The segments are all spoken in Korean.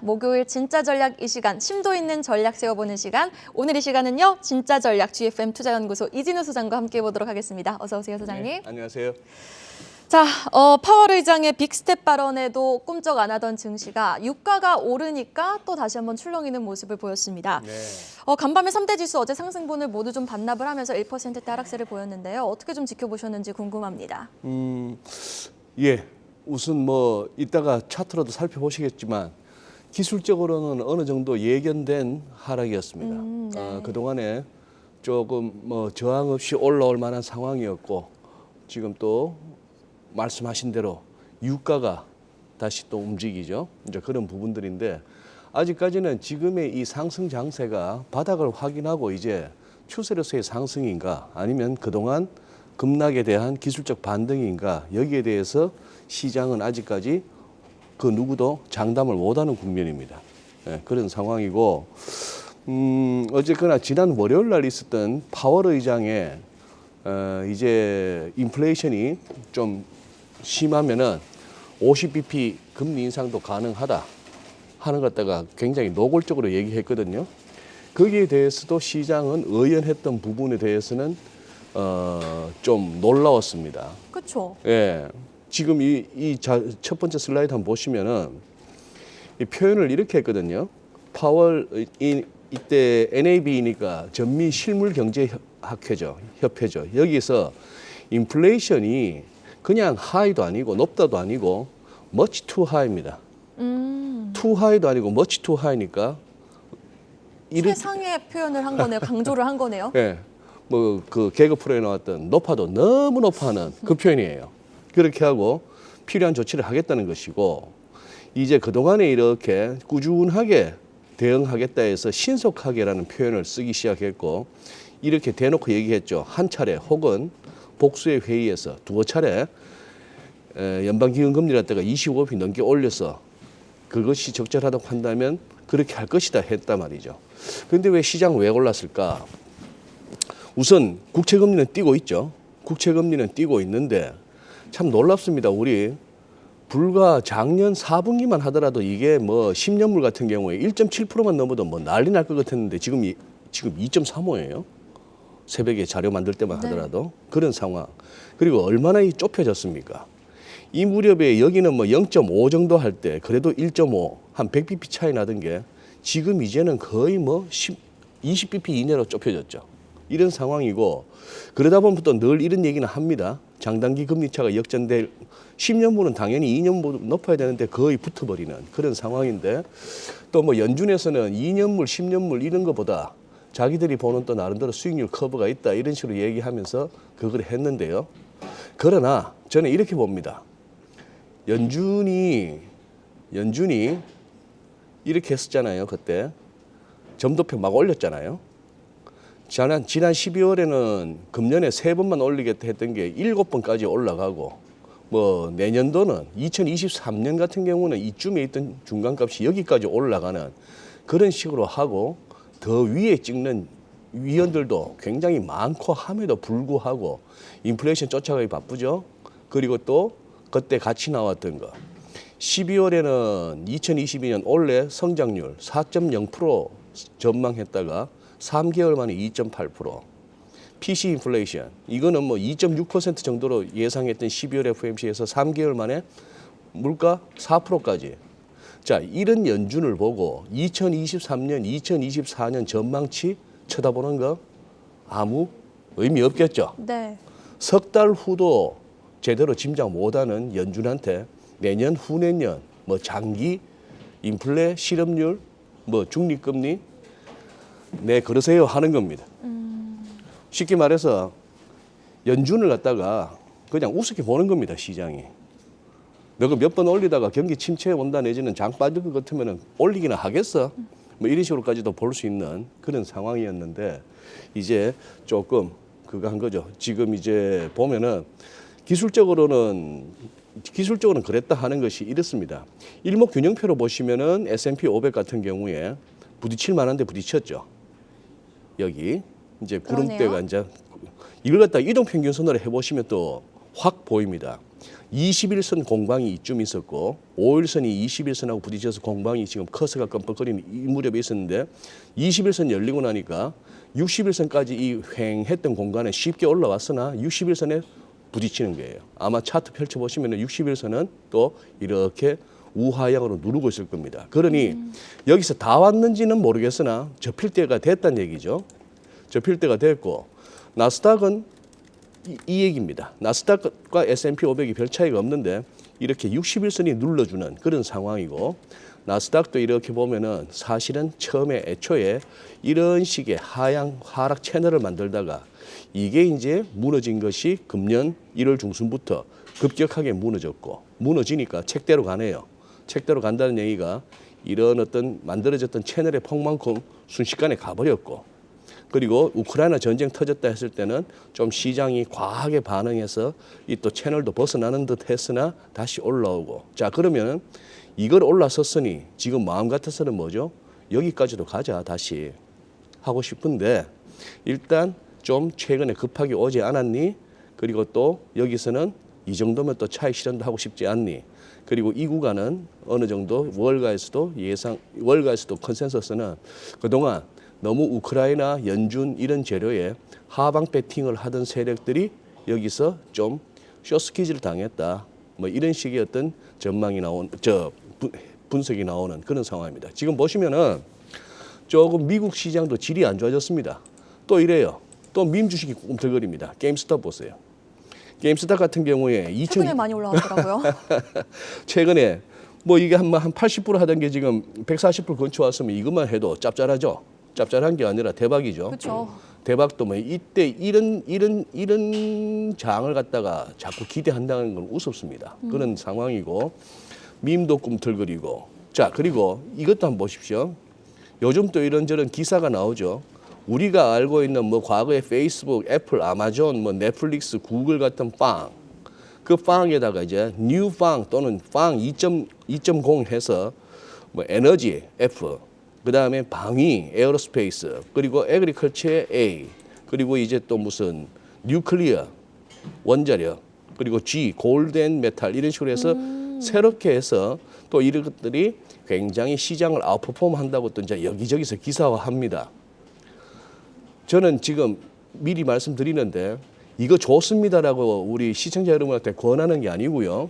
목요일 진짜 전략 이 시간, 심도 있는 전략 세워보는 시간. 오늘 이 시간은요, 진짜 전략 GFM 투자연구소 이진우 소장과 함께 해보도록 하겠습니다. 어서 오세요, 소장님. 네, 안녕하세요. 자, 파월 의장의 빅스텝 발언에도 꼼짝 안 하던 증시가 유가가 오르니까 또 다시 한번 출렁이는 모습을 보였습니다. 네. 간밤에 3대 지수 어제 상승분을 모두 좀 반납을 하면서 1%대 하락세를 보였는데요. 어떻게 좀 지켜보셨는지 궁금합니다. 예. 우선 뭐 이따가 차트로도 살펴보시겠지만 기술적으로는 어느 정도 예견된 하락이었습니다. 네. 그동안에 조금 뭐 저항 없이 올라올 만한 상황이었고 지금 또 말씀하신 대로 유가가 다시 또 움직이죠. 이제 그런 부분들인데 아직까지는 지금의 이 상승 장세가 바닥을 확인하고 이제 추세로서의 상승인가 아니면 그동안 급락에 대한 기술적 반등인가 여기에 대해서 시장은 아직까지 그 누구도 장담을 못하는 국면입니다. 네, 그런 상황이고 어쨌거나 지난 월요일 날 있었던 파월 의장의 이제 인플레이션이 좀 심하면은 50bp 금리 인상도 가능하다 하는 것 갖다가 굉장히 노골적으로 얘기했거든요. 거기에 대해서도 시장은 의연했던 부분에 대해서는 좀 놀라웠습니다. 그렇죠. 예. 지금 첫 번째 슬라이드 한번 보시면은 이 표현을 이렇게 했거든요. 파월 이때 NAB니까 전미 실물 경제 협회죠. 여기서 인플레이션이 그냥 하이도 아니고 높다도 아니고 much too high입니다. too high도 아니고 much too high니까 최상의 표현을 한 거네요. 강조를 한 거네요. 예. 뭐 그 개그 프로에 나왔던 높아도 너무 높아하는 그 표현이에요. 그렇게 하고 필요한 조치를 하겠다는 것이고 이제 그동안에 이렇게 꾸준하게 대응하겠다 해서 신속하게라는 표현을 쓰기 시작했고 이렇게 대놓고 얘기했죠. 한 차례 혹은 복수의 회의에서 두어 차례 연방기금금리를 갖다가 25bp 넘게 올려서 그것이 적절하다고 한다면 그렇게 할 것이다 했단 말이죠. 그런데 왜 시장 왜 올랐을까? 우선 국채금리는 뛰고 있죠. 국채금리는 뛰고 있는데 참 놀랍습니다. 우리 불과 작년 4분기만 하더라도 이게 뭐 10년물 같은 경우에 1.7%만 넘어도 뭐 난리 날 것 같았는데 지금 2.35예요. 새벽에 자료 만들 때만 하더라도 그런 상황. 그리고 얼마나 좁혀졌습니까? 이 무렵에 여기는 뭐 0.5 정도 할 때 그래도 1.5, 한 100bp 차이 나던 게 지금 이제는 거의 뭐 20bp 이내로 좁혀졌죠. 이런 상황이고 그러다 보면 또 늘 이런 얘기는 합니다. 장단기 금리차가 역전될 10년물은 당연히 2년물 높아야 되는데 거의 붙어버리는 그런 상황인데 또 뭐 연준에서는 2년물, 10년물 이런 것보다 자기들이 보는 또 나름대로 수익률 커브가 있다 이런 식으로 얘기하면서 그걸 했는데요. 그러나 저는 이렇게 봅니다. 연준이 이렇게 했었잖아요. 그때 점도표 막 올렸잖아요. 지난 12월에는 금년에 3번만 올리겠다 했던 게 7번까지 올라가고 뭐 내년도는 2023년 같은 경우는 이쯤에 있던 중간값이 여기까지 올라가는 그런 식으로 하고 더 위에 찍는 위원들도 굉장히 많고 함에도 불구하고 인플레이션 쫓아가기 바쁘죠. 그리고 또 그때 같이 나왔던 거 12월에는 2022년 올해 성장률 4.0% 전망했다가 3개월 만에 2.8%. PC 인플레이션. 이거는 뭐 2.6% 정도로 예상했던 12월 FOMC에서 3개월 만에 물가 4%까지. 자, 이런 연준을 보고 2023년, 2024년 전망치 쳐다보는 거 아무 의미 없겠죠. 네. 석 달 후도 제대로 짐작 못하는 연준한테 내년, 후내년, 뭐 장기 인플레, 실업률, 뭐 중립금리 네, 그러세요 하는 겁니다. 쉽게 말해서 연준을 갖다가 그냥 우습게 보는 겁니다, 시장이. 너가 몇 번 올리다가 경기 침체 온다 내지는 장 빠질 것 같으면 올리기는 하겠어. 뭐 이런 식으로까지도 볼 수 있는 그런 상황이었는데 이제 조금 그거 한 거죠. 지금 이제 보면은 기술적으로는 그랬다 하는 것이 이렇습니다. 일목균형표로 보시면은 S&P 500 같은 경우에 부딪힐 만한 데 부딪혔죠. 여기 이제 구름대가 이제 이걸 갖다 이동평균선으로 해보시면 또 확 보입니다. 21선 공방이 이쯤 있었고 5일선이 21선하고 부딪혀서 공방이 지금 커서가 끔뻑거리는 이 무렵에 있었는데 21선 열리고 나니까 61선까지 이 횡했던 공간에 쉽게 올라왔으나 61선에 부딪히는 거예요. 아마 차트 펼쳐보시면 61선은 또 이렇게 우하향으로 누르고 있을 겁니다. 그러니 여기서 다 왔는지는 모르겠으나 접힐 때가 됐다는 얘기죠. 접힐 때가 됐고 나스닥은 이 얘기입니다. 나스닥과 S&P 500이 별 차이가 없는데 이렇게 61선이 눌러주는 그런 상황이고 나스닥도 이렇게 보면은 사실은 처음에 애초에 이런 식의 하락 채널을 만들다가 이게 이제 무너진 것이 금년 1월 중순부터 급격하게 무너졌고 무너지니까 책대로 가네요. 책대로 간다는 얘기가 이런 어떤 만들어졌던 채널의 폭만큼 순식간에 가버렸고 그리고 우크라이나 전쟁 터졌다 했을 때는 좀 시장이 과하게 반응해서 이 또 채널도 벗어나는 듯 했으나 다시 올라오고 자 그러면 이걸 올라섰으니 지금 마음 같아서는 뭐죠? 여기까지도 가자 다시 하고 싶은데 일단 좀 최근에 급하게 오지 않았니? 그리고 또 여기서는 이 정도면 또 차익 실현도 하고 싶지 않니? 그리고 이 구간은 어느 정도 월가에서도 컨센서스는 그동안 너무 우크라이나, 연준 이런 재료에 하방 배팅을 하던 세력들이 여기서 좀 쇼스퀴즈를 당했다. 뭐 이런 식의 어떤 전망이 분석이 나오는 그런 상황입니다. 지금 보시면은 조금 미국 시장도 질이 안 좋아졌습니다. 또 이래요. 또 밈 주식이 꿈틀거립니다. 게임스톱 보세요. 게임스톱 같은 경우에 최근에 많이 올라왔더라고요. 최근에 뭐 이게 한 80% 하던 게 지금 140% 근처 왔으면 이것만 해도 짭짤하죠. 짭짤한 게 아니라 대박이죠. 그렇죠. 대박도 뭐 이때 이런 장을 갖다가 자꾸 기대한다는 건 우습습니다. 그런 상황이고 밈도 꿈틀거리고 자 그리고 이것도 한번 보십시오. 요즘 또 이런저런 기사가 나오죠. 우리가 알고 있는 뭐 과거에 페이스북, 애플, 아마존, 뭐 넷플릭스, 구글 같은 빵, 그 빵에다가 이제 뉴빵 또는 빵 2.0 해서 뭐 에너지 F, 그 다음에 방위 에어로스페이스, 그리고 에그리컬처의 A, 그리고 이제 또 무슨 뉴클리어 원자력, 그리고 G 골든 메탈 이런 식으로 해서 새롭게 해서 또 이런 것들이 굉장히 시장을 아웃퍼폼 한다고 또 이제 여기저기서 기사화합니다. 저는 지금 미리 말씀드리는데 이거 좋습니다라고 우리 시청자 여러분한테 권하는 게 아니고요.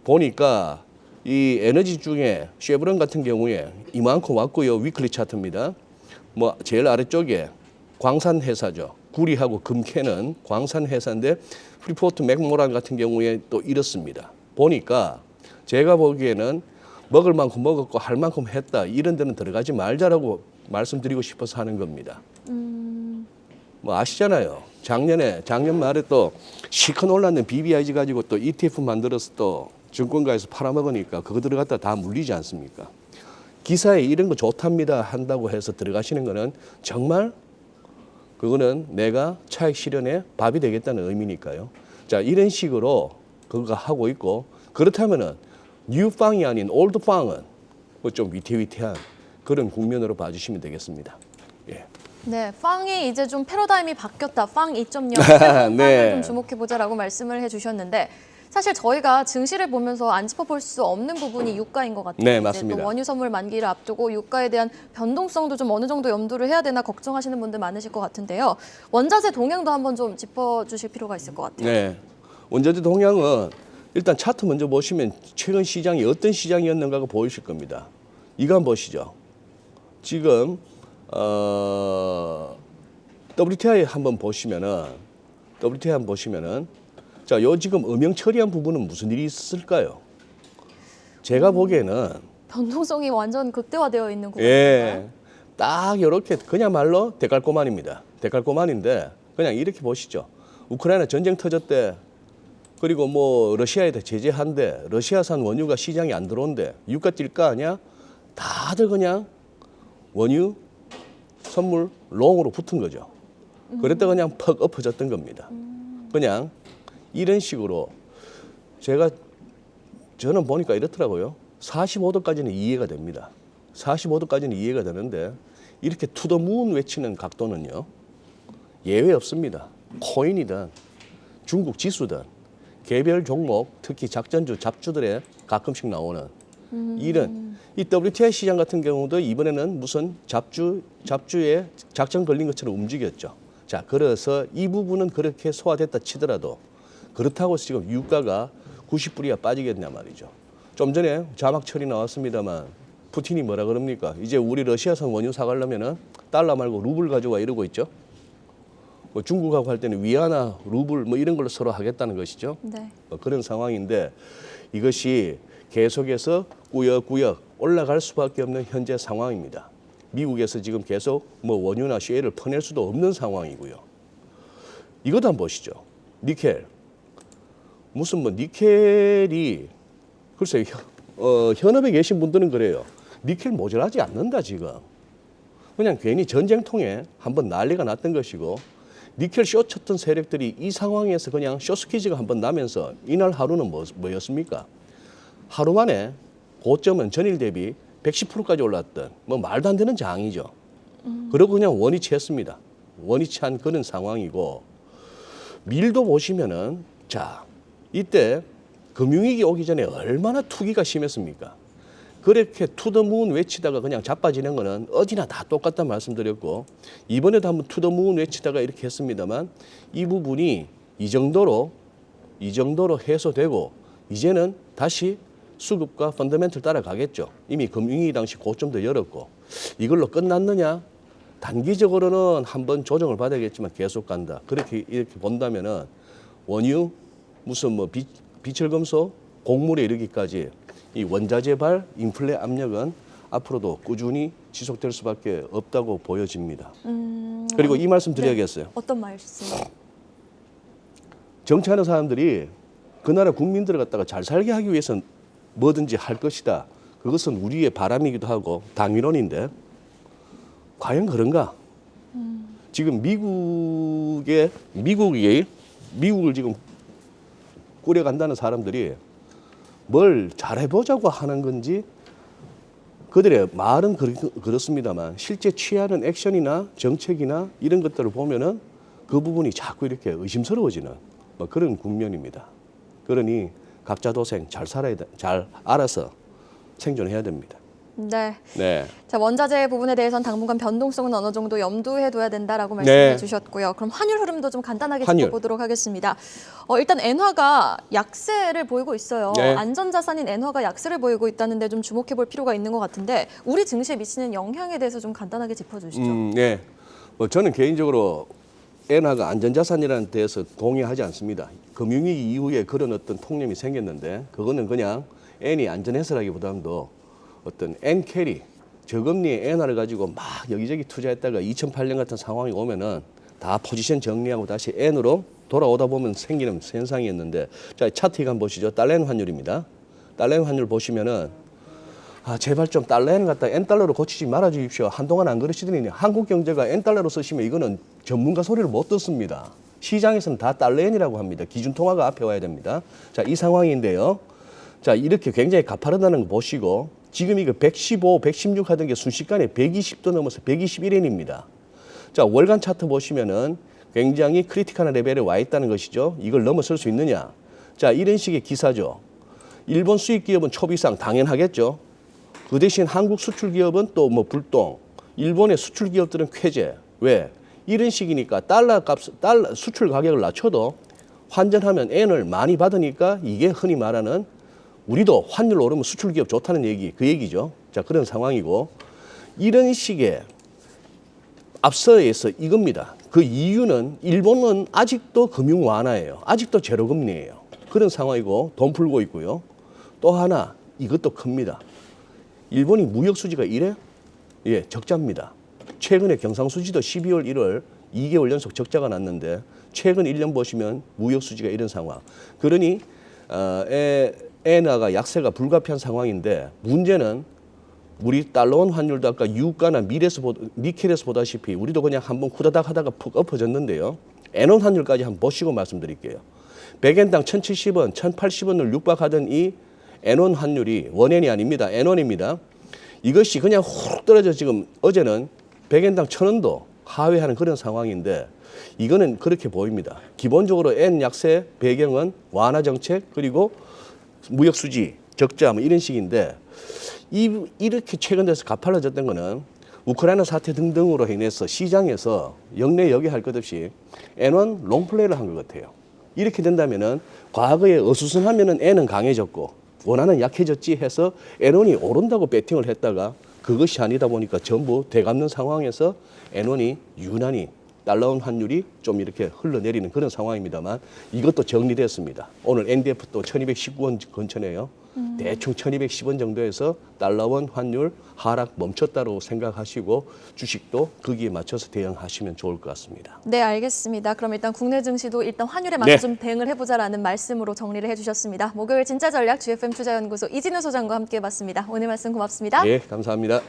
보니까 이 에너지 중에 쉐브론 같은 경우에 이만큼 왔고요. 위클리 차트입니다. 뭐 제일 아래쪽에 광산 회사죠. 구리하고 금캐는 광산 회사인데 프리포트 맥모란 같은 경우에 또 이렇습니다. 보니까 제가 보기에는 먹을 만큼 먹었고 할 만큼 했다. 이런 데는 들어가지 말자라고 말씀드리고 싶어서 하는 겁니다. 뭐 아시잖아요. 작년 말에 또 시커 올랐는 BBIG 가지고 또 ETF 만들어서 또 증권가에서 팔아먹으니까 그거 들어갔다 다 물리지 않습니까? 기사에 이런 거 좋답니다 한다고 해서 들어가시는 거는 정말 그거는 내가 차익 실현에 밥이 되겠다는 의미니까요. 자 이런 식으로 그거 하고 있고 그렇다면은 뉴빵이 아닌 올드빵은 뭐 좀 위태위태한 그런 국면으로 봐주시면 되겠습니다. 예. 네, 빵이 이제 좀 패러다임이 바뀌었다. 빵 2.0 네. 빵을 좀 주목해보자라고 말씀을 해주셨는데 사실 저희가 증시를 보면서 안 짚어볼 수 없는 부분이 유가인 것 같아요. 네, 맞습니다. 또 원유 선물 만기를 앞두고 유가에 대한 변동성도 좀 어느 정도 염두를 해야 되나 걱정하시는 분들 많으실 것 같은데요. 원자재 동향도 한번 좀 짚어주실 필요가 있을 것 같아요. 네. 원자재 동향은 일단 차트 먼저 보시면 최근 시장이 어떤 시장이었는가가 보이실 겁니다. 이거 한번 보시죠. 지금 WTI 한번 보시면은 자, 요 지금 음영 처리한 부분은 무슨 일이 있을까요? 제가 보기에는 변동성이 완전 극대화되어 있는 구간인가요? 예, 딱 이렇게 그냥말로 데칼코마니입니다. 데칼코마니인데 그냥 이렇게 보시죠. 우크라이나 전쟁 터졌대. 그리고 뭐 러시아에 제재한대. 러시아산 원유가 시장에 안 들어온대. 유가 뛸 거 아니야? 다들 그냥 원유 선물 롱으로 붙은 거죠. 그랬다 그냥 퍽 엎어졌던 겁니다. 그냥 이런 식으로 저는 보니까 이렇더라고요. 45도까지는 이해가 됩니다. 45도까지는 이해가 되는데 이렇게 투더문 외치는 각도는요. 예외 없습니다. 코인이든 중국 지수든 개별 종목, 특히 작전주, 잡주들에 가끔씩 나오는 이런 이 WTI 시장 같은 경우도 이번에는 무슨 잡주에 작전 걸린 것처럼 움직였죠. 자, 그래서 이 부분은 그렇게 소화됐다 치더라도 그렇다고 지금 유가가 90불이야 빠지겠냐 말이죠. 좀 전에 자막 처리 나왔습니다만 푸틴이 뭐라 그럽니까? 이제 우리 러시아산 원유 사가려면은 달러 말고 루블 가져와 이러고 있죠. 뭐 중국하고 할 때는 위안화, 루블 뭐 이런 걸로 서로 하겠다는 것이죠. 네. 그런 상황인데 이것이 계속해서 꾸역꾸역 올라갈 수밖에 없는 현재 상황입니다. 미국에서 지금 계속 뭐 원유나 쉐일을 퍼낼 수도 없는 상황이고요. 이것도 한번 보시죠. 니켈. 무슨 뭐 니켈이 글쎄요. 현업에 계신 분들은 그래요. 니켈 모자라지 않는다 지금. 그냥 괜히 전쟁통에 한번 난리가 났던 것이고 니켈 쇼 쳤던 세력들이 이 상황에서 그냥 쇼스퀴즈가 한번 나면서 이날 하루는 뭐였습니까? 하루 만에 고점은 전일 대비 110%까지 올랐던 뭐 말도 안 되는 장이죠. 그리고 그냥 원위치 했습니다. 원위치 한 그런 상황이고 밀도 보시면은 자 이때 금융위기 오기 전에 얼마나 투기가 심했습니까? 그렇게 투더무운 외치다가 그냥 자빠지는 거는 어디나 다 똑같다 말씀드렸고 이번에도 한번 투더무운 외치다가 이렇게 했습니다만 이 부분이 이 정도로 해소되고 이제는 다시 수급과 펀더멘털 따라가겠죠. 이미 금융위기 당시 고점도 열었고 이걸로 끝났느냐? 단기적으로는 한번 조정을 받아야겠지만 계속 간다. 이렇게 본다면은 원유 무슨 뭐 비철금속 곡물에 이르기까지 이 원자재발 인플레 압력은 앞으로도 꾸준히 지속될 수밖에 없다고 보여집니다. 그리고 이 말씀 드려야겠어요. 네. 어떤 말씀? 정치하는 사람들이 그 나라 국민들을 갖다가 잘 살게 하기 위해서는 뭐든지 할 것이다. 그것은 우리의 바람이기도 하고 당위론인데 과연 그런가? 지금 미국을 지금 꾸려간다는 사람들이 뭘 잘해보자고 하는 건지 그들의 말은 그렇습니다만 실제 취하는 액션이나 정책이나 이런 것들을 보면은 그 부분이 자꾸 이렇게 의심스러워지는 뭐 그런 국면입니다. 그러니 각자 도생 잘 알아서 생존해야 됩니다. 네. 네. 자, 원자재 부분에 대해서는 당분간 변동성은 어느 정도 염두해 둬야 된다라고 말씀해 네. 주셨고요. 그럼 환율 흐름도 좀 간단하게 환율. 짚어보도록 하겠습니다. 일단 엔화가 약세를 보이고 있어요. 네. 안전자산인 엔화가 약세를 보이고 있다는데 좀 주목해 볼 필요가 있는 것 같은데 우리 증시에 미치는 영향에 대해서 좀 간단하게 짚어주시죠. 네. 뭐 저는 개인적으로 엔화가 안전자산이라는 데에서 동의하지 않습니다. 금융위기 이후에 그런 어떤 통념이 생겼는데 그거는 그냥 엔이 안전해서라기보다도 어떤 엔 캐리, 저금리의 엔화를 가지고 막 여기저기 투자했다가 2008년 같은 상황이 오면은 다 포지션 정리하고 다시 엔으로 돌아오다 보면 생기는 현상이었는데 자 차트 한번 보시죠. 달러엔 환율입니다. 달러엔 환율 보시면은 제발 좀 달러엔 갖다 엔 달러로 고치지 말아 주십시오. 한동안 안 그러시더니 한국 경제가 엔 달러로 쓰시면 이거는 전문가 소리를 못 듣습니다. 시장에서는 다 달러엔이라고 합니다. 기준 통화가 앞에 와야 됩니다. 자, 이 상황인데요. 자, 이렇게 굉장히 가파르다는 거 보시고 지금 이거 115, 116 하던 게 순식간에 120도 넘어서 121엔입니다. 자, 월간 차트 보시면은 굉장히 크리티컬한 레벨에 와 있다는 것이죠. 이걸 넘어설 수 있느냐. 자, 이런 식의 기사죠. 일본 수입 기업은 초비상 당연하겠죠. 그 대신 한국 수출 기업은 또 뭐 불똥. 일본의 수출 기업들은 쾌재. 왜? 이런 식이니까 달러 수출 가격을 낮춰도 환전하면 엔을 많이 받으니까 이게 흔히 말하는 우리도 환율 오르면 수출 기업 좋다는 얘기, 그 얘기죠. 자, 그런 상황이고 이런 식의 앞서에서 이겁니다. 그 이유는 일본은 아직도 금융 완화예요. 아직도 제로 금리예요. 그런 상황이고 돈 풀고 있고요. 또 하나 이것도 큽니다. 일본이 무역 수지가 이래? 예, 적자입니다. 최근에 경상수지도 12월 1월 2개월 연속 적자가 났는데 최근 1년 보시면 무역 수지가 이런 상황. 그러니 엔화가 약세가 불가피한 상황인데 문제는 우리 달러원 환율도 아까 유가나 니켈에서 보다시피 우리도 그냥 한번 후다닥 하다가 푹 엎어졌는데요. 엔원 환율까지 한번 보시고 말씀드릴게요. 100엔당 1,070원, 1,080원을 육박하던 이 엔원 환율이 원엔이 아닙니다. 엔원입니다. 이것이 그냥 훅 떨어져 지금 어제는 100엔당 1,000원도 하회하는 그런 상황인데 이거는 그렇게 보입니다. 기본적으로 엔 약세 배경은 완화 정책 그리고 무역 수지 적자 뭐 이런 식인데 이렇게 최근 들어서 가팔라졌던 거는 우크라이나 사태 등등으로 인해서 시장에서 역내 역외할 것 없이 엔원 롱플레이를 한 것 같아요. 이렇게 된다면은 과거에 어수선하면은 엔은 강해졌고 원화는 약해졌지 해서 엔원이 오른다고 배팅을 했다가 그것이 아니다 보니까 전부 되갚는 상황에서 엔원이 유난히 달러원 환율이 좀 이렇게 흘러내리는 그런 상황입니다만 이것도 정리됐습니다. 오늘 NDF 또 1219원 근처네요. 대충 1210원 정도에서 달러원 환율 하락 멈췄다고 생각하시고 주식도 거기에 맞춰서 대응하시면 좋을 것 같습니다. 네, 알겠습니다. 그럼 일단 국내 증시도 일단 환율에 맞춰 네. 좀 대응을 해보자라는 말씀으로 정리를 해주셨습니다. 목요일 진짜 전략 GFM 투자연구소 이진우 소장과 함께 해봤습니다. 오늘 말씀 고맙습니다. 네, 감사합니다.